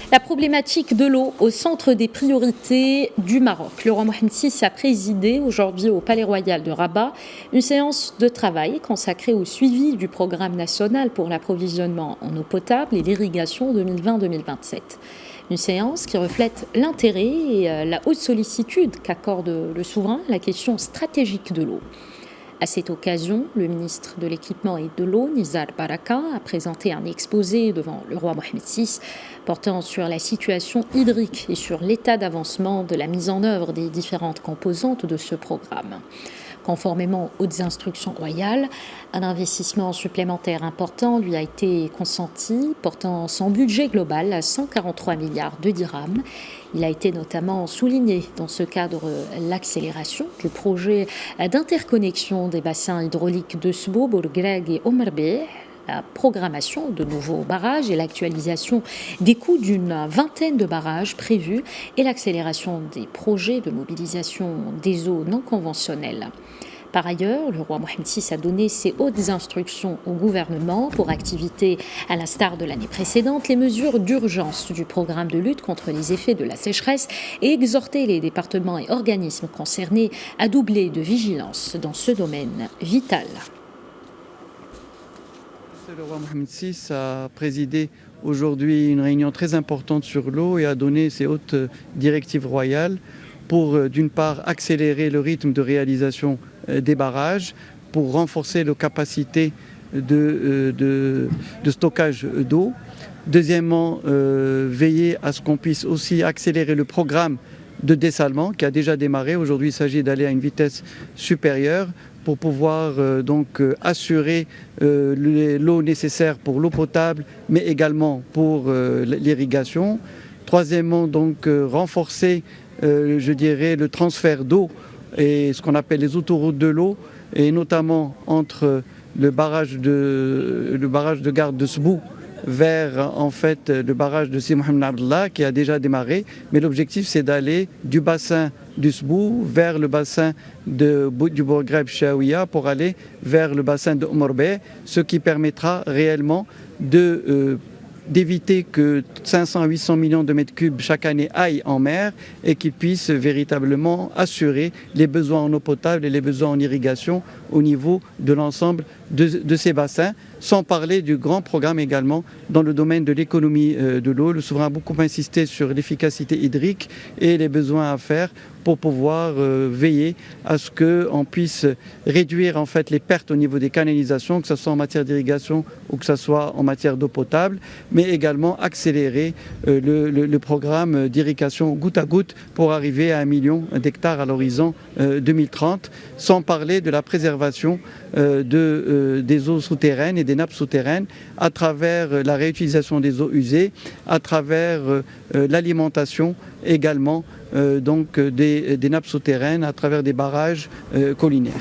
La problématique de l'eau au centre des priorités du Maroc. Le roi Mohamed VI a présidé aujourd'hui au Palais Royal de Rabat une séance de travail consacrée au suivi du programme national pour l'approvisionnement en eau potable et l'irrigation 2020-2027. Une séance qui reflète l'intérêt et la haute sollicitude qu'accorde le souverain à la question stratégique de l'eau. À cette occasion, le ministre de l'Équipement et de l'Eau, Nizar Baraka, a présenté un exposé devant le roi Mohamed VI portant sur la situation hydrique et sur l'état d'avancement de la mise en œuvre des différentes composantes de ce programme. Conformément aux instructions royales, un investissement supplémentaire important lui a été consenti, portant son budget global à 143 milliards de dirhams. Il a été notamment souligné dans ce cadre l'accélération du projet d'interconnexion des bassins hydrauliques de Sbou, Bourgreg et Omerbeh, la programmation de nouveaux barrages et l'actualisation des coûts d'une vingtaine de barrages prévus et l'accélération des projets de mobilisation des eaux non conventionnelles. Par ailleurs, le roi Mohamed VI a donné ses hautes instructions au gouvernement pour activiter, à l'instar de l'année précédente, les mesures d'urgence du programme de lutte contre les effets de la sécheresse et exhorté les départements et organismes concernés à doubler de vigilance dans ce domaine vital. Le roi Mohamed VI a présidé aujourd'hui une réunion très importante sur l'eau et a donné ses hautes directives royales pour, d'une part, accélérer le rythme de réalisation des barrages, pour renforcer nos capacités de stockage d'eau. Deuxièmement, veiller à ce qu'on puisse aussi accélérer le programme de dessalement qui a déjà démarré. Aujourd'hui, il s'agit d'aller à une vitesse supérieure pour pouvoir assurer l'eau nécessaire pour l'eau potable, mais également pour l'irrigation. Troisièmement, renforcer le transfert d'eau et ce qu'on appelle les autoroutes de l'eau, et notamment entre le barrage de garde de Sbou vers le barrage de Sidi Mohamed Abdallah qui a déjà démarré. Mais l'objectif, c'est d'aller du bassin du Sbou vers le bassin du Bourgreb Chaouia pour aller vers le bassin de Omerbeh, ce qui permettra réellement d'éviter que 500 à 800 millions de mètres cubes chaque année aillent en mer et qu'ils puissent véritablement assurer les besoins en eau potable et les besoins en irrigation au niveau de l'ensemble de ces bassins, sans parler du grand programme également dans le domaine de l'économie de l'eau. Le souverain a beaucoup insisté sur l'efficacité hydrique et les besoins à faire pour pouvoir veiller à ce qu'on puisse réduire les pertes au niveau des canalisations, que ce soit en matière d'irrigation ou que ce soit en matière d'eau potable, mais également accélérer le programme d'irrigation goutte à goutte pour arriver à 1 million d'hectares à l'horizon 2030, sans parler de la préservation des eaux souterraines et des nappes souterraines à travers la réutilisation des eaux usées, à travers l'alimentation également des nappes souterraines à travers des barrages collinaires.